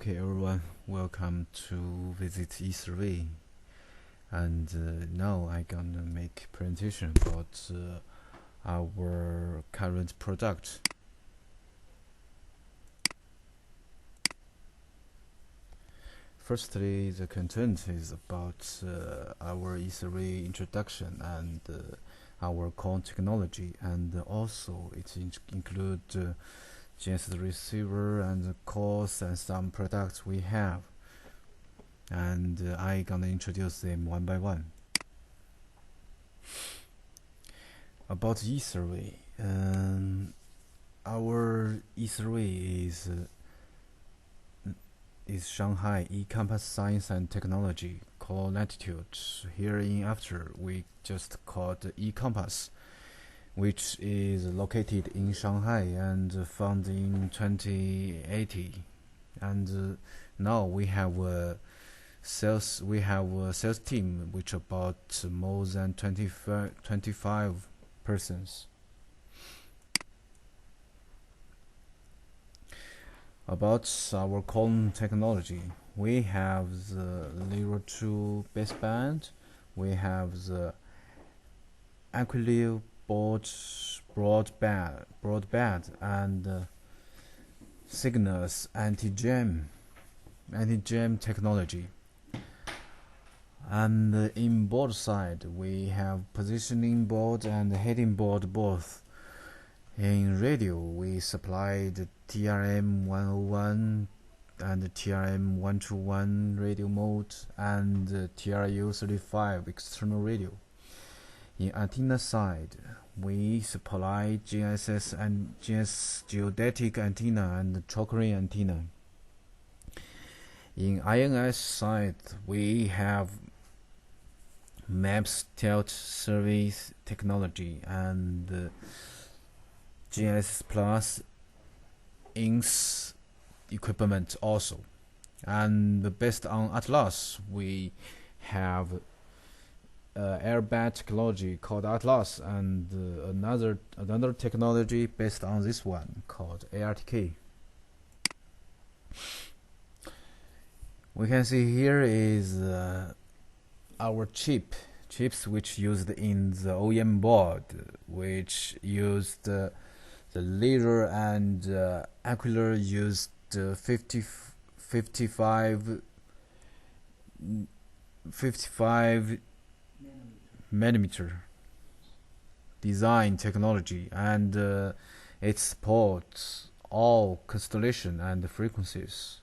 Okay, everyone, welcome to visit E3, and now I'm gonna make a presentation about our current product. Firstly, the content is about our E3 introduction and our core technology, and also it includes GNSS receiver and the cores and some products we have, and I gonna introduce them one by one. About E3, our E3 is Shanghai E-Campus Science and Technology Core Latitude. Here in after we just called E-Campus, which is located in Shanghai and founded in 2080. And now we have a sales team which about more than 25 persons. About our core technology, we have the Layer 2 baseband, we have the Aquilive broadband and Cygnus anti-jam technology. And in board side, we have positioning board and heading board both. In radio, we supplied TRM 101 and TRM 121 radio mode and TRU 35 external radio. In antenna side, we supply GNSS and GNSS geodetic antenna and chokering antenna. In INS side, we have maps tilt service technology and GNSS plus INS equipment also. And based on Atlas, we have airbag technology called Atlas and another technology based on this one called ARTK. We can see here is our chips which used in the OEM board, which used the laser and Aquilive used 55 millimeter design technology, and it supports all constellation and frequencies,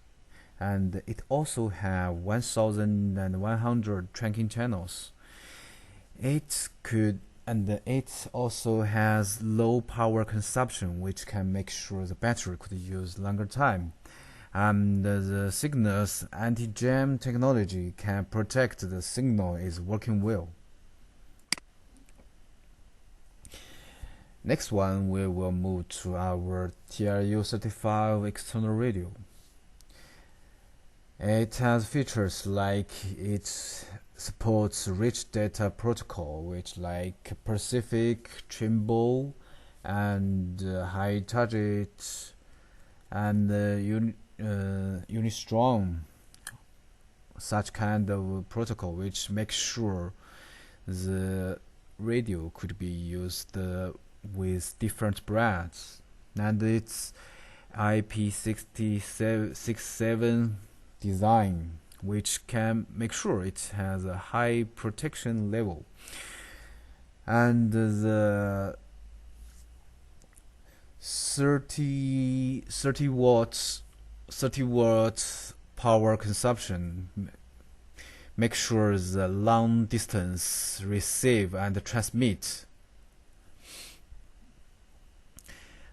and it also have 1100 tracking channels. It also has low power consumption, which can make sure the battery could use longer time. And the Cygnus anti-jam technology can protect the signal is working well. Next one, we will move to our TRU 35 external radio. It has features like it supports rich data protocol, which like Pacific, Trimble, and high target, and Unistrong, such kind of protocol, which makes sure the radio could be used with different brands, and it's IP67 design, which can make sure it has a high protection level, and the 30 watts power consumption make sure the long distance receive and transmit.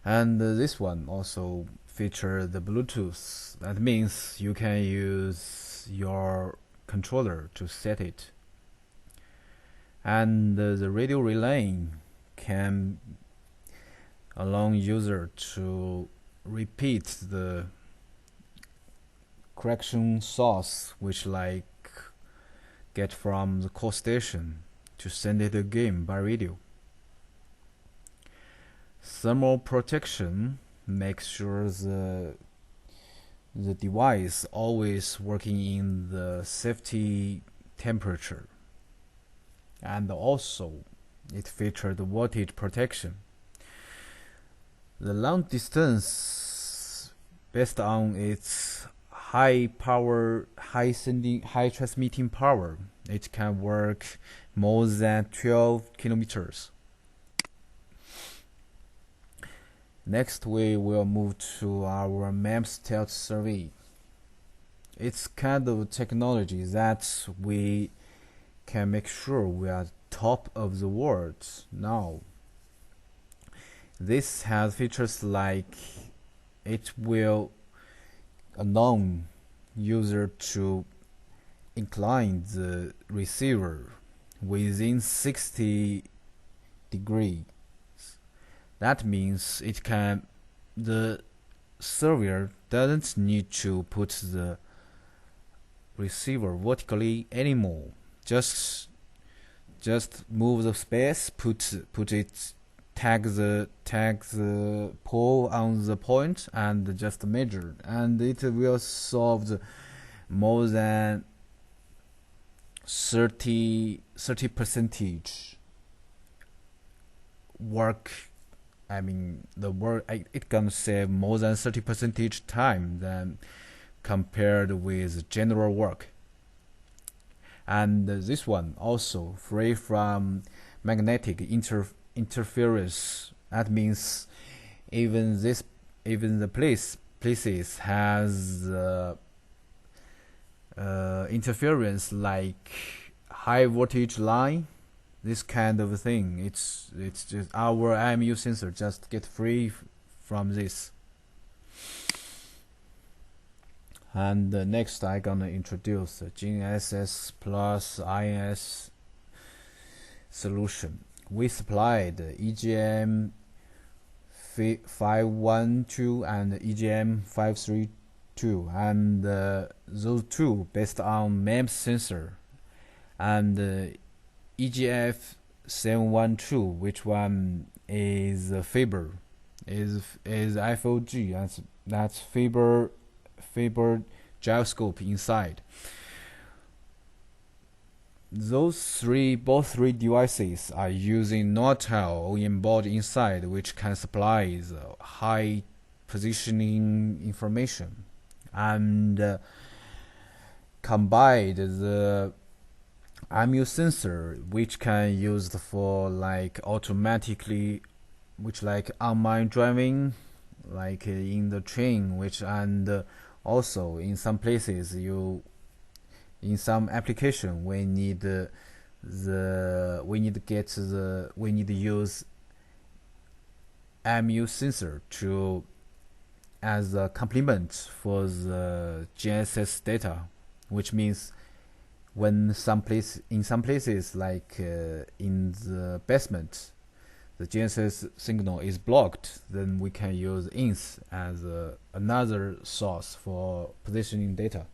And this one also feature the Bluetooth. That means you can use your controller to set it, and the radio relay can allow user to repeat the correction source, which like get from the core station to send it again by radio. Thermal protection makes sure the the device always working in the safety temperature, and also it featured voltage protection. The long distance, based on its high power, high transmitting power, it can work more than 12 kilometers. Next, we will move to our map stealth survey. It's kind of technology that we can make sure we are top of the world now. This has features like it will allow user to incline the receiver within 60 degrees. That means the server doesn't need to put the receiver vertically anymore. Just move the space, put it, tag the pole on the point, and just measure, and it will solve more than 30 percentage work. I mean, the work it can save more than 30 percentage time than compared with general work. And this one also free from magnetic interference. That means even the places has interference like high voltage line, this kind of thing. It's just our IMU sensor just get free from this. And next I gonna introduce the GNSS plus INS solution. We supplied EGM 512 and EGM 532, and those two based on MEMS sensor, and EGF 712, which one is fiber, is FOG, that's fiber gyroscope inside. Both three devices are using Nortel OEM board inside, which can supply the high positioning information, and combined the IMU sensor, which can used for like automatically, which like online driving, like in the train, and also in some places in some application we need to use IMU sensor as a complement for the GNSS data, which means when in some places like in the basement the GNSS signal is blocked, then we can use INS as another source for positioning data.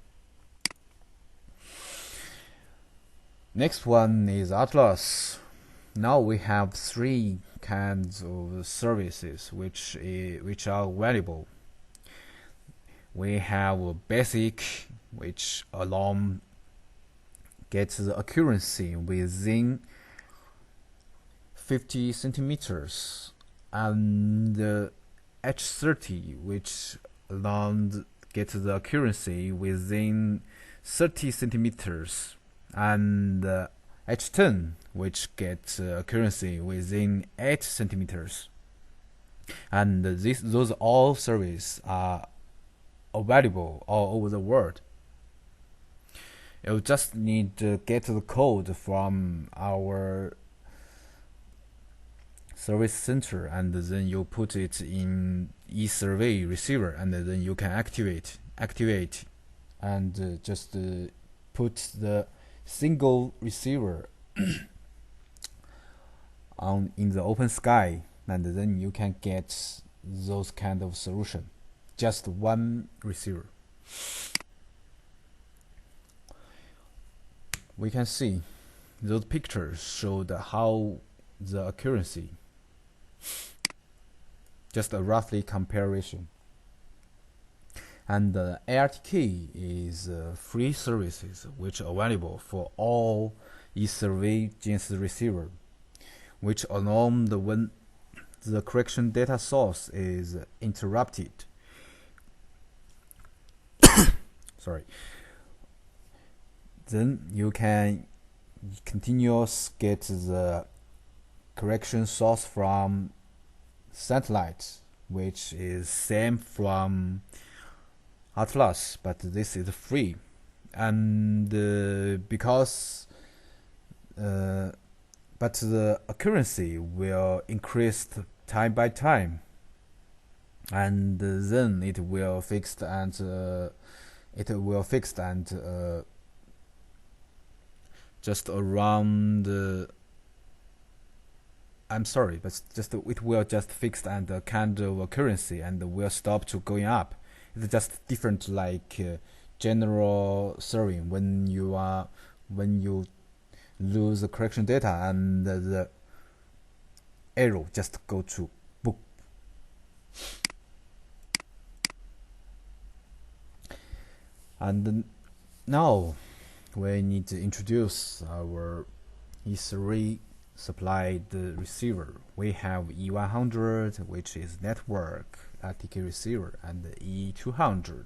Next one is Atlas. Now we have three kinds of services which are valuable. We have basic, which alarm gets the accuracy within 50 centimeters, and H30, which alarm gets the accuracy within 30 centimeters, and H10, which gets accuracy within 8 centimeters. And those all services are available all over the world. You just need to get the code from our service center, and then you put it in eSurvey receiver, and then you can activate, and just put the single receiver in the open sky, and then you can get those kind of solution. Just one receiver. We can see those pictures showed how the accuracy, just a roughly comparison. And the ARTK is free services which are available for all E-survey GNSS receiver, which alarm when the correction data source is interrupted. Sorry. Then you can continuously get the correction source from satellite, which is same from Atlas, but this is free, and because but the accuracy will increase time by time, and then it will fixed and just around. I'm sorry, but just it will just fixed and kind of accuracy and will stop to going up. It's just different like general serving when you lose the correction data and the arrow just go to book. And now we need to introduce our E3 supplied receiver. We have E100, which is network RTK receiver, and E200.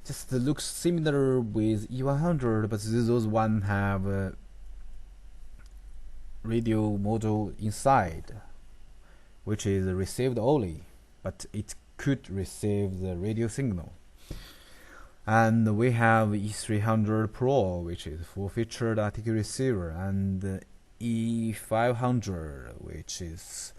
Just looks similar with E100, but those one have a radio module inside, which is received only, but it could receive the radio signal. And we have E300 Pro, which is full-featured RTK receiver, and E500, which is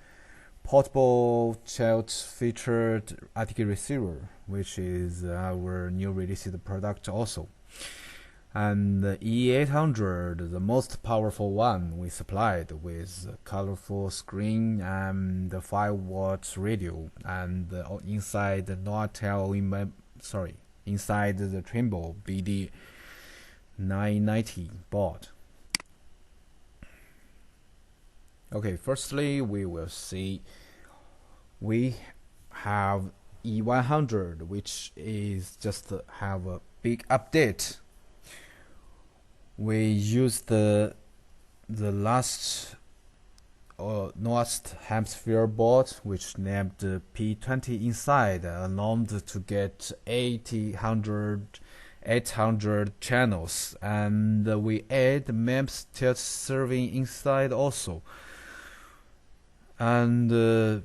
portable child-featured RTK receiver, which is our new released product also. And E800, the most powerful one we supplied with a colorful screen and the 5-watt radio, and inside the Nortel inside the Trimble BD990 board. Okay, firstly we will see we have E100, which is just have a big update. We used the last North Hemisphere board, which named P20 inside, allowed to get 800 channels, and we add MEMS tilt serving inside also. And the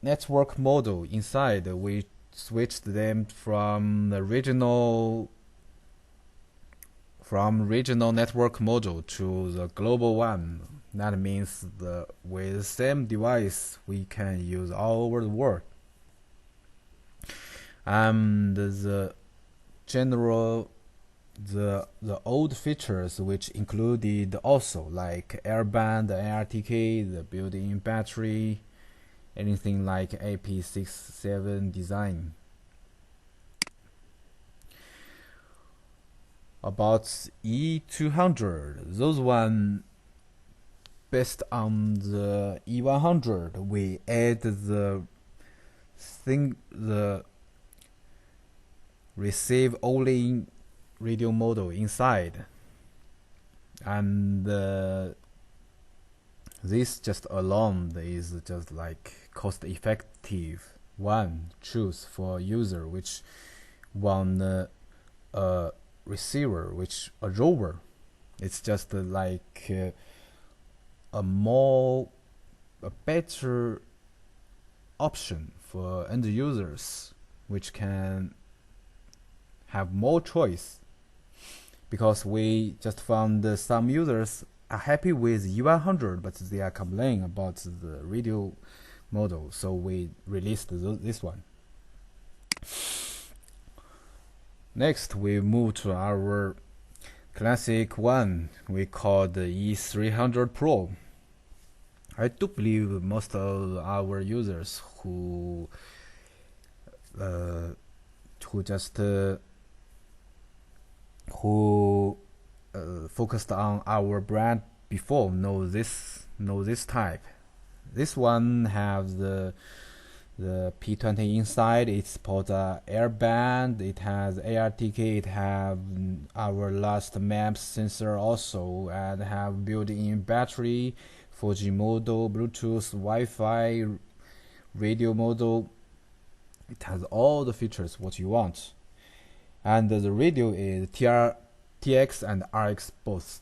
network model inside, we switched them from regional network model to the global one. That means with the same device we can use all over the world. And the old features, which included also like airband, ARTK, the built-in battery, anything like AP67 design. About E200, those one based on the E100, we add the receive only radio model inside, and this just alone is just like cost effective one choose for user which want a receiver, which a rover. It's just like a better option for end users, which can have more choice, because we just found some users are happy with U100, but they are complaining about the radio model, so we released this one. Next, we move to our classic one we call the E300 Pro. I do believe most of our users who focused on our brand before know this type. This one has the The P20 inside it supports airband, it has ARTK, it have our last maps sensor also, and have built-in battery, 4G model, Bluetooth, Wi-Fi, radio model. It has all the features what you want. And the radio is TX and RX both.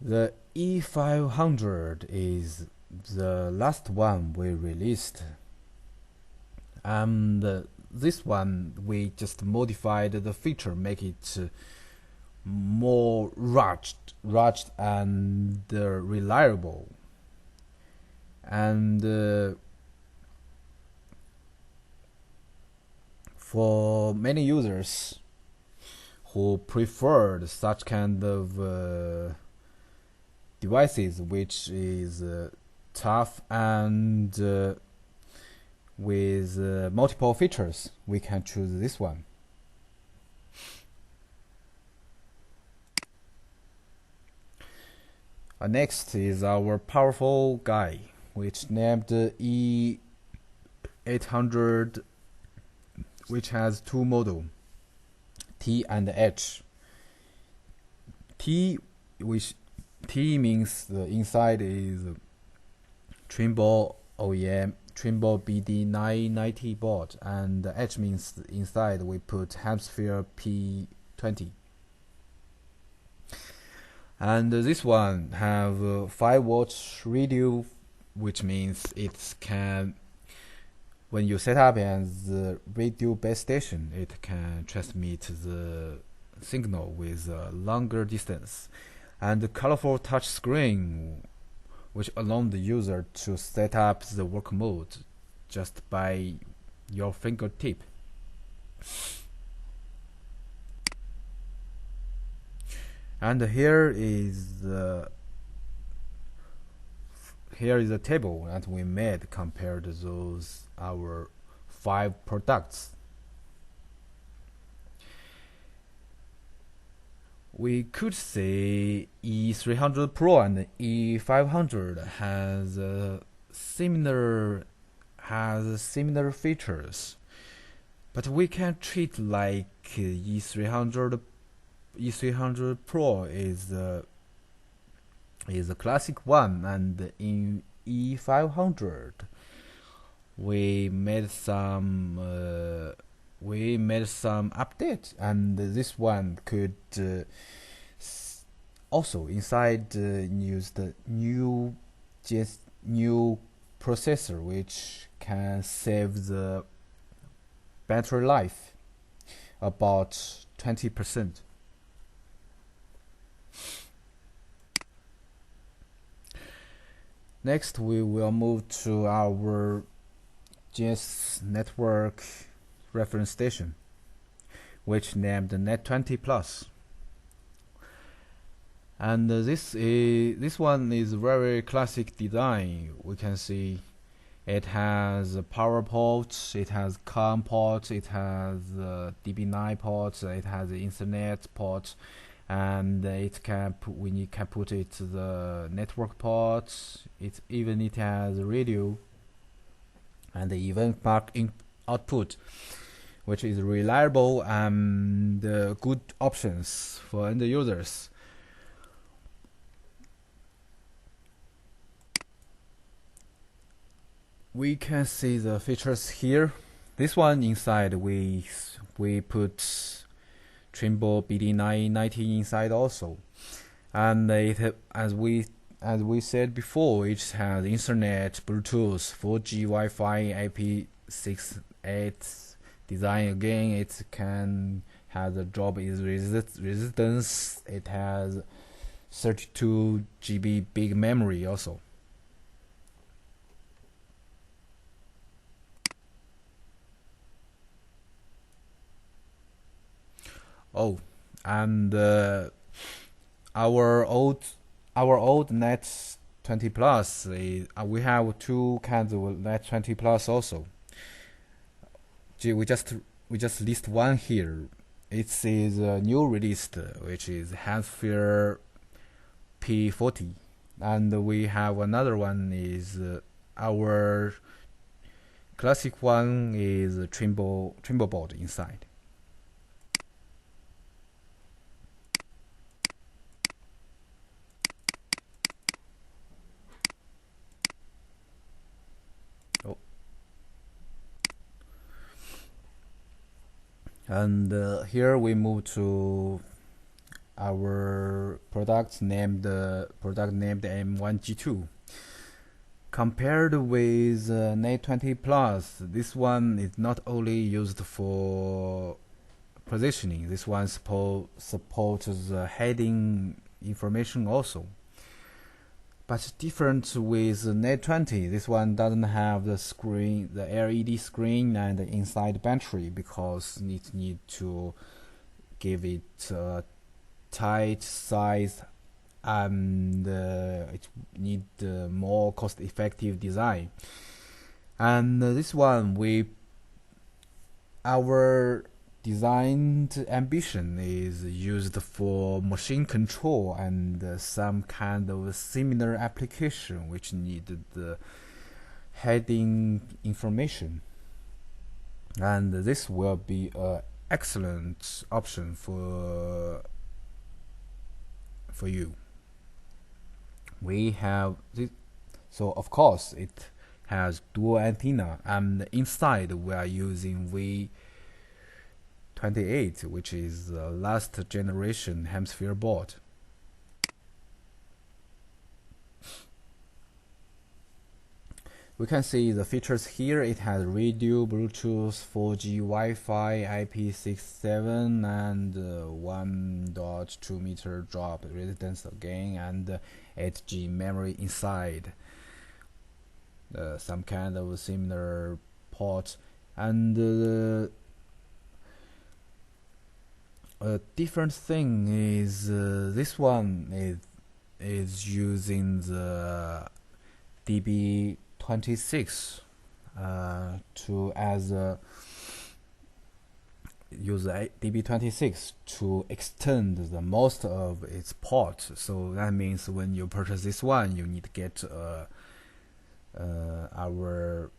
The E500 is the last one we released, and this one we just modified the feature, make it more rugged and reliable. And for many users who preferred such kind of devices, which is tough and with multiple features, we can choose this one. Next is our powerful guy, which named E800, which has two models, T and H. T means the inside is Trimble OEM Trimble BD990 board, and H means inside we put Hemisphere P20. And this one have 5-watt radio, which means it can, when you set up as the radio base station, it can transmit the signal with a longer distance. And the colorful touch screen, which allows the user to set up the work mode just by your fingertip. And here is a table that we made compared to those our 5 products. We could say E300 Pro and E500 has similar features, but we can treat like E300 Pro is a classic one, and in E500 we made some updates, and this one could also inside use the new processor, which can save the battery life about 20%. Next, we will move to our GNSS network reference station, which named Net20 Plus. And this one is very classic design. We can see it has power ports, it has COM ports, it has DB9 ports, it has the Ethernet ports, and it can put it to the network ports. It has radio and the event mark output, which is reliable and good options for end users. We can see the features here. This one inside we put Trimble BD990 inside also, and it as we said before, it has Ethernet, Bluetooth, 4G, Wi-Fi, IP68 design. Again, it can have the drop is resistance. It has 32 GB big memory also. Oh, and our old Net20 Plus, we have 2 kinds of Net20 Plus also. We just list one here. It is a new released, which is Hemisphere P40. And we have another one is our classic one is a trimble board inside. Oh. And here we move to our product named M1G2. Compared with Net 20 Plus, this one is not only used for positioning. This one supports heading information also. But different with Net 20, this one doesn't have the screen, the LED screen and the inside battery, because it need to give it a tight size, and it need more cost-effective design. And this one, our designed ambition is used for machine control and some kind of similar application which need the heading information. And this will be an excellent option for you. We have this, so of course it has dual antenna, and inside we are using V28, which is the last generation hemisphere board. We can see the features here. It has radio, Bluetooth, 4G, Wi-Fi, IP67, and 1.2 meter drop resistance gain, and 8G memory inside. Some kind of similar port, and a different thing is this one is using the DB26 to use DB26 to extend the most of its ports. So that means when you purchase this one, you need to get our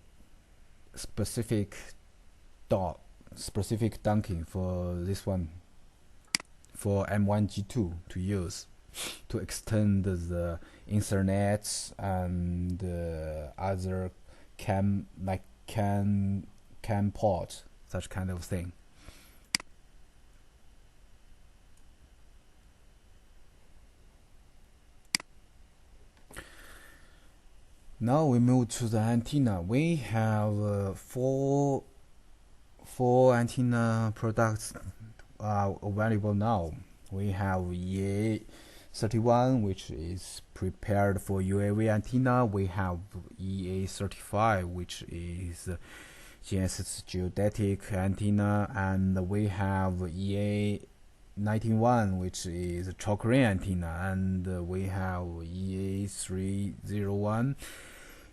specific dunking for this one, for M1G2 to use to extend the Ethernet and other CAN port, such kind of thing. Now we move to the antenna. We have four antenna products available now. We have EA31, which is prepared for UAV antenna. We have EA35, which is GNSS geodetic antenna, and we have EA91, which is chalk ring antenna, and we have EA301,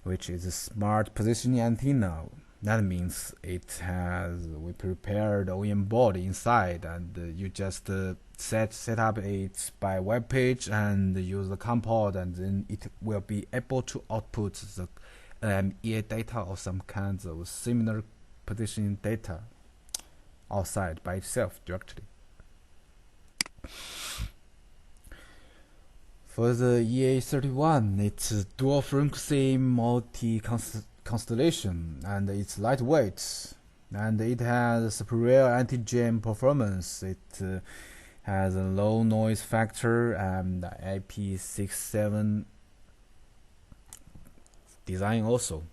which is a smart positioning antenna. That means we prepared OEM board inside, and you just set up it by web page and use the CAN port, and then it will be able to output the EA data or some kinds of similar positioning data outside by itself directly. For the EA31, it's dual frequency multi-constellation, and it's lightweight, and it has superior anti-jam performance. It has a low noise factor and IP67 design also.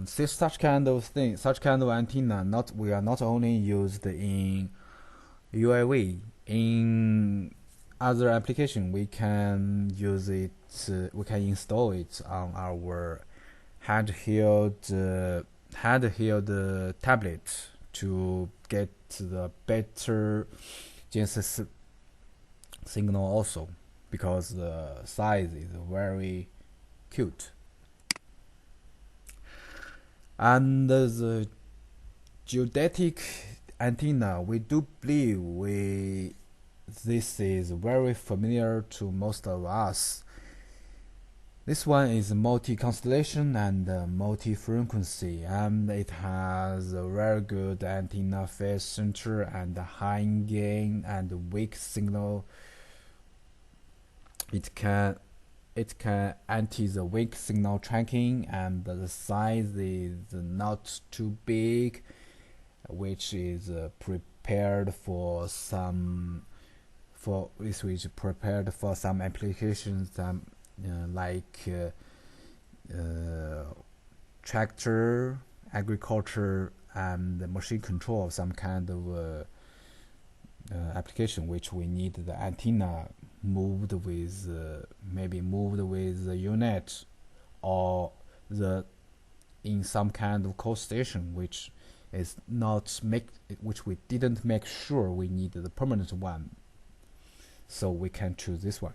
Such kind of antenna we are not only used in UAV. In other application, we can use it. We can install it on our handheld tablet to get the better GNSS signal also, because the size is very cute. And the geodetic antenna, we do believe this is very familiar to most of us. This one is multi-constellation and multi-frequency, and it has a very good antenna phase center and high gain and weak signal. It can anti the weak signal tracking, and the size is not too big, which is prepared for some applications like tractor, agriculture, and machine control, some kind of application which we need the antenna moved with the unit, or in some kind of coast station which we didn't make sure we need the permanent one, so we can choose this one.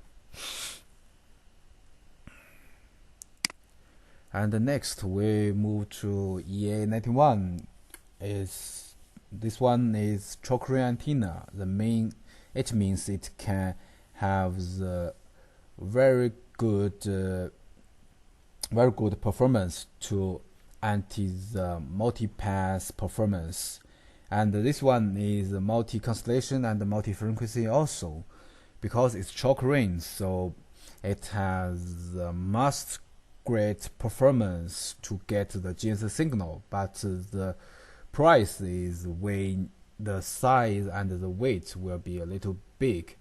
And next we move to EA91. This one is choke ring antenna. It means it can have the very good performance to anti the multi-pass performance. And this one is multi-constellation and multi-frequency also, because it's choke ring, so it has must great performance to get the GNSS signal, but the price is when the size and the weight will be a little big.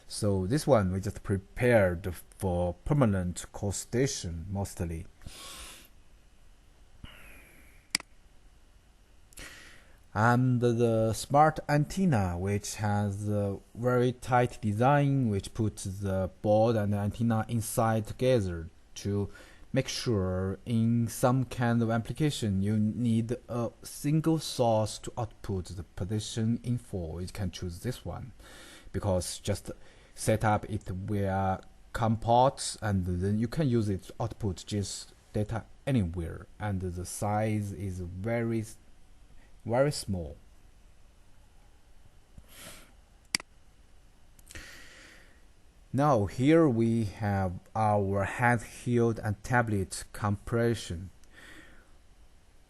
So this one we just prepared for permanent coast station mostly. And the smart antenna, which has a very tight design, which puts the board and the antenna inside together to make sure in some kind of application you need a single source to output the position info. You can choose this one, because just set up it via COM ports, and then you can use it to output just data anywhere, and the size is very small. Now here we have our handheld and tablet comparison.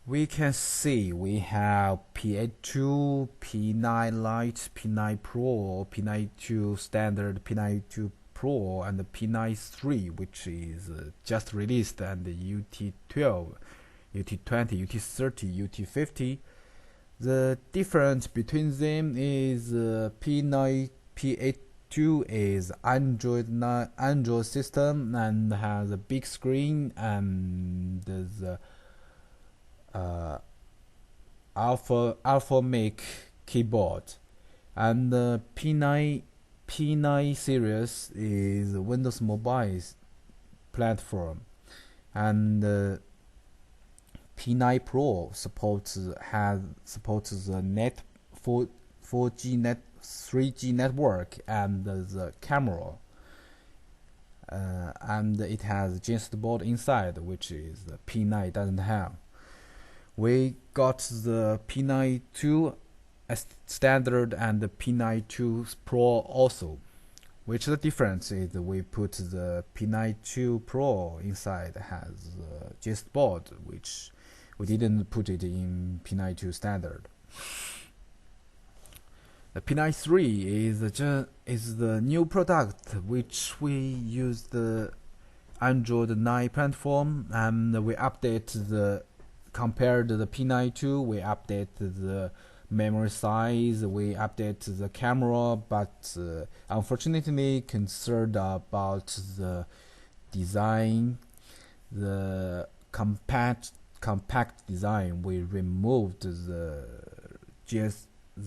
We can see we have P82, P9 Lite, P9 Pro, P92 Standard, P92 Pro, and the P93, which is just released, and the UT12, UT20, UT30, UT50. The difference between them is P82 is Android system and has a big screen, and the alphanumeric keyboard, and the P9 series is Windows Mobile platform, and P9 Pro supports the 4G 3G network and the camera, and it has GNSS board inside, which is the P9 doesn't have. We got the P92 as standard and the P92 Pro also. Which the difference is we put the P92 Pro inside has GNSS board, which we didn't put it in P92 standard. The P93 is the new product which we use the Android 9 platform, and we update compared to the P92, we update the memory size, we update the camera, but unfortunately concerned about the design, the compact design, we removed the GSM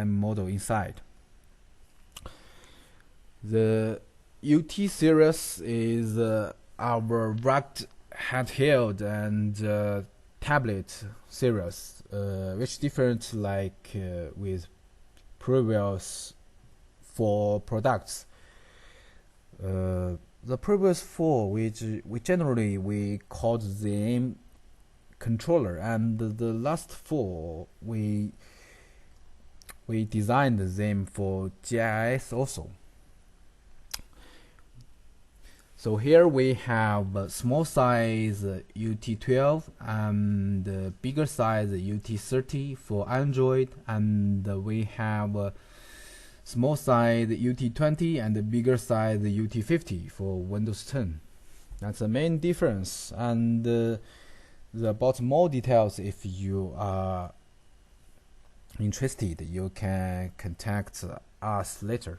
model inside. The UT series is our rugged handheld and tablet series, which different like with previous 4 products. The previous 4, which we generally called them controller, and the last four we designed them for GIS also. So here we have small size UT12 and bigger size UT30 for Android, and we have small size UT20 and bigger size UT50 for Windows 10. That's the main difference, and about more details, if you are interested, you can contact us later.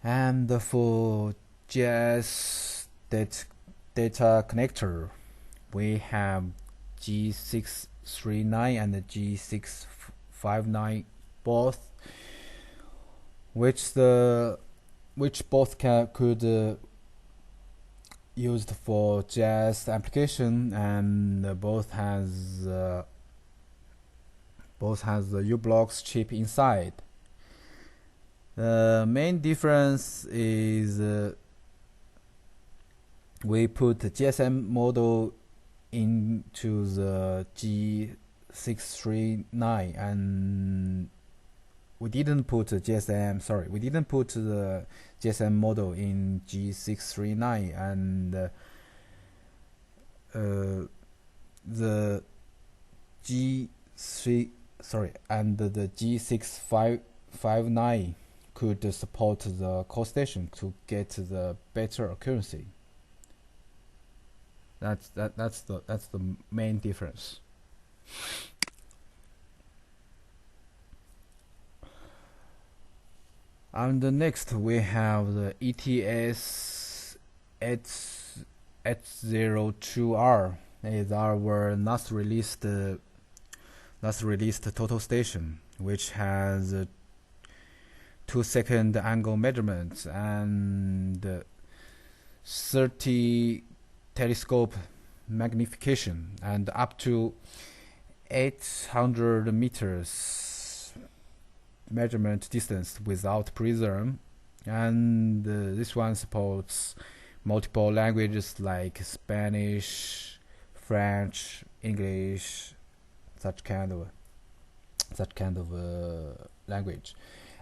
And for GIS data connector, we have G639 and G659 both, which both could used for GIS application, and both has the uBlocks chip inside. The main difference is we put the GSM model into the G639, and we didn't put the GSM model in G639, and the G659 could support the call station to get the better accuracy. That's the main difference. And next we have the ETS H02R. Is our last released total station, which has 2-second angle measurements and 30 telescope magnification and up to 800 meters measurement distance without prism, and this one supports multiple languages like Spanish, French, English, such kind of language.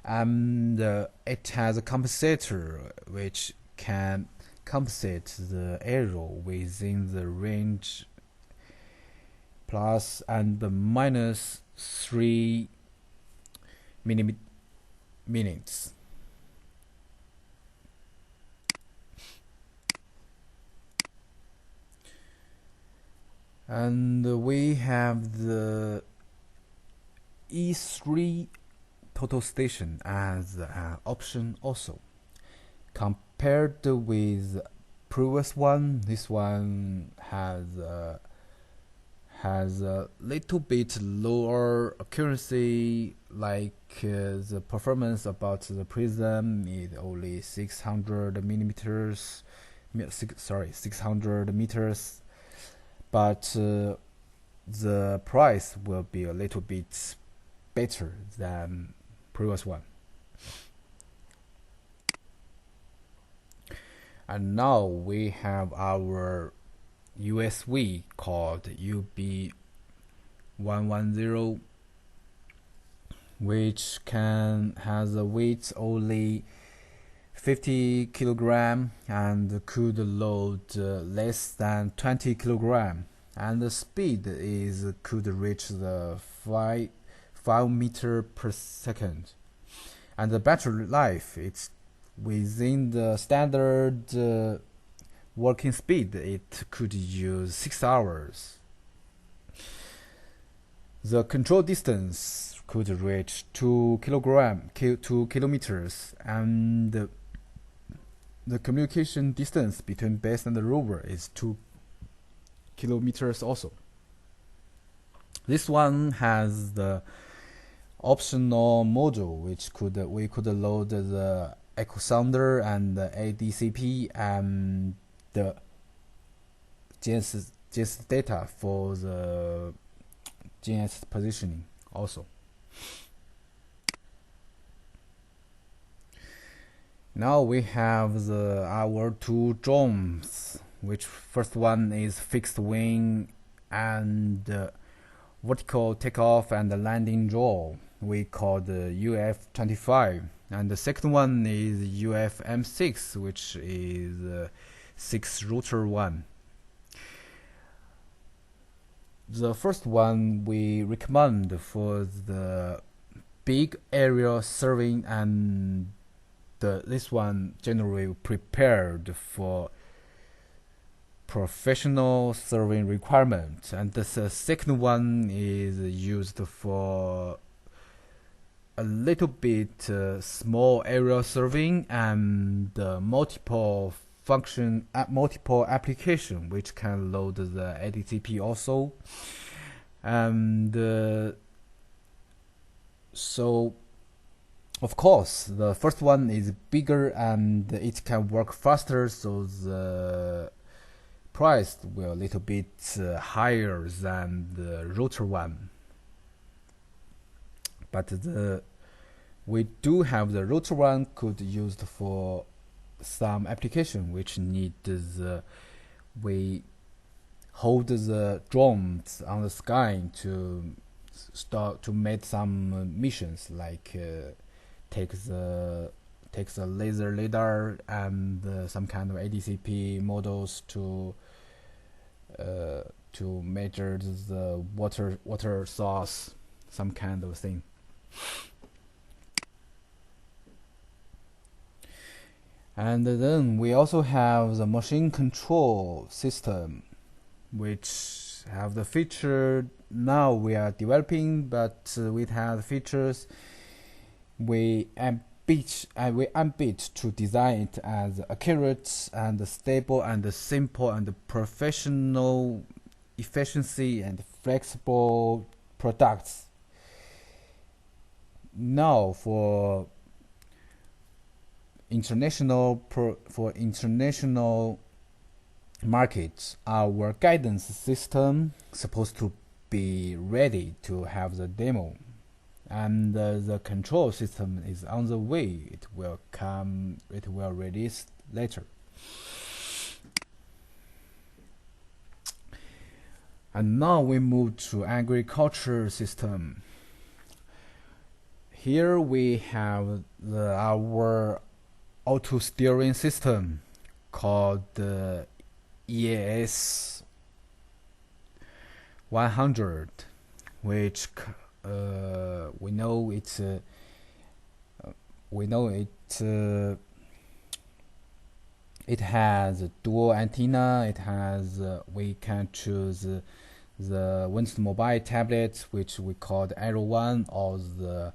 And it has a compensator which can compensate the error within the range plus and minus 3 minutes. And we have the E3 total station as an option also. Compared with previous one, this one has a little bit lower accuracy, like the performance about the prism is only 600 meters, but the price will be a little bit better than previous one. And now we have our USV called UB110, which has a weight only 50 kilogram and could load less than 20 kilogram, and the speed could reach the 5 meter per second, and the battery life, it's within the standard working speed. It could use 6 hours. The control distance could reach 2 kilometers, and the communication distance between base and the rover is 2 kilometers also. This one has the optional module which we could load the echo sounder and the ADCP and the GNSS data for the GNSS positioning also. Now we have our two drones, which first one is fixed wing and vertical takeoff and landing drone. We call the UF-25, and the second one is UF-M6, which is 6 router one. The first one we recommend for the big area serving, and this one generally prepared for professional serving requirement, and the second one is used for a little bit small area serving and multiple function multiple application which can load the ADCP also. And so of course the first one is bigger and it can work faster, so the price will a little bit higher than the router one. But we do have the router one could used for some application which need we hold the drones on the sky to start to make some missions, like take the laser radar and some kind of ADCP models to measure the water source, some kind of thing. And then we also have the machine control system, which have the feature now we are developing, but we have features we ambit to design it as accurate and stable and simple and professional, efficiency and flexible products. Now for international markets, our guidance system supposed to be ready to have the demo, and the control system is on the way. It will release later. And now we move to agriculture system. Here we have our auto steering system called the EAS 100, which we know it has a dual antenna. It has we can choose the Windows mobile tablet, which we call the Arrow 1, or the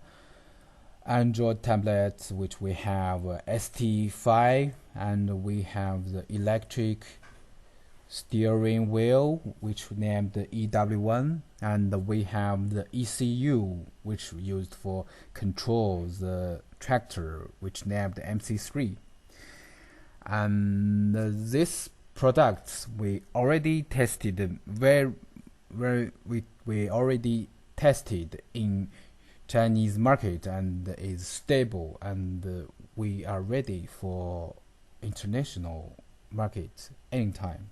Android tablet, which we have ST5, and we have the electric steering wheel, which we named the EW1, and we have the ECU, which used for control the tractor, which named MC3. And these products we already tested we already tested in Chinese market and is stable, and we are ready for international market anytime.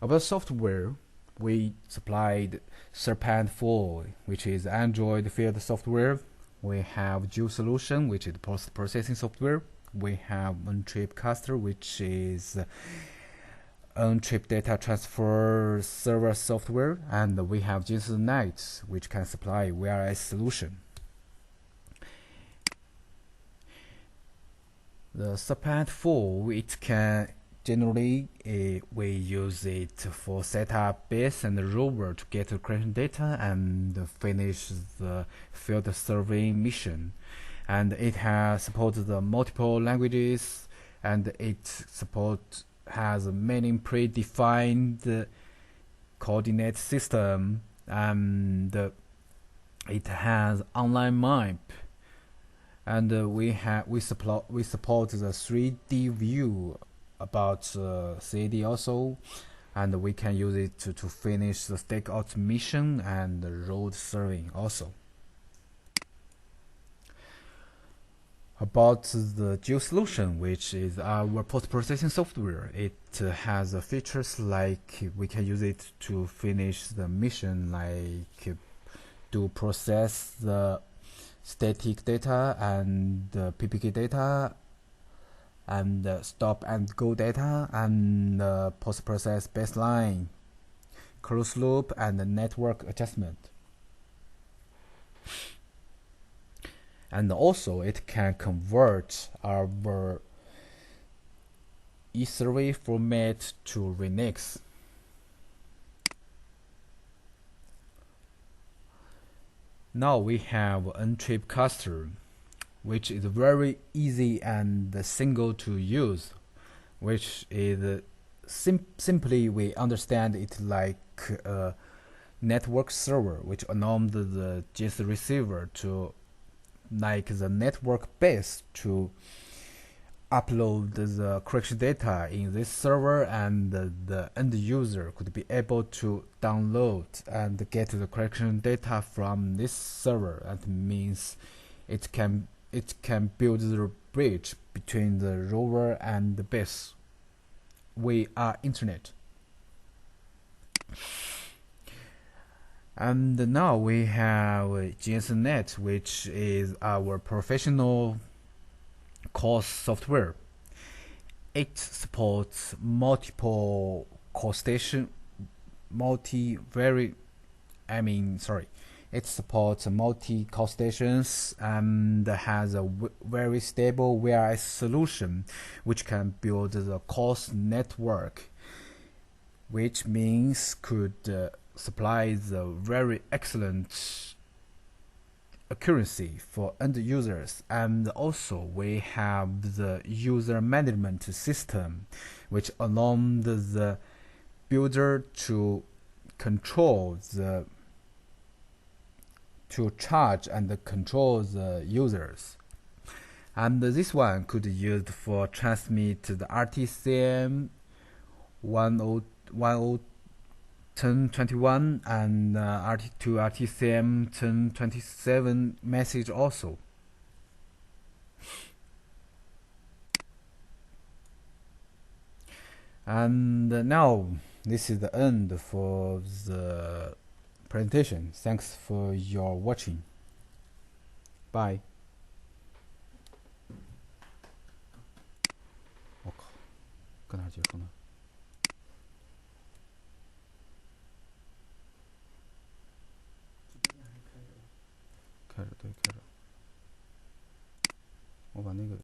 About software, we supplied Serpent 4, which is Android field software. We have Dual Solution, which is post-processing software. We have on-chip caster, which is on-chip data transfer server software, and we have GNSS and INS, which can supply wireless solution. The Serpent 4, it can generally we use it for set up base and rover to get the creation data and finish the field surveying mission. And it has supported the multiple languages, and it has many predefined coordinate system, and it has online map, and we support the 3D view about CAD also, and we can use it to finish the stakeout mission and road surveying also. About the Geo solution, which is our post-processing software, it has features like we can use it to finish the mission, like to process the static data and PPK data and stop and go data and post-process baseline, closed loop, and network adjustment. And also it can convert our E3 format to Linux. Now we have N-Trip Caster, which is very easy and single to use, which is simply we understand it like a network server which allows the GNSS receiver to like the network base to upload the correction data in this server, and the end user could be able to download and get the correction data from this server. That means it can build the bridge between the rover and the base via internet. And now we have GNSS, which is our professional course software. It supports multiple course station, it supports multi-course stations and has a very stable VRS solution, which can build the course network, which means could supply the very excellent accuracy for end users. And also we have the user management system, which allows the builder to control to charge and control the users. And this one could be used for transmit the RTCM 1021 and to RTCM 1027 message also. And now this is the end for the presentation. Thanks for your watching. Bye.我靠，搁哪儿结束呢？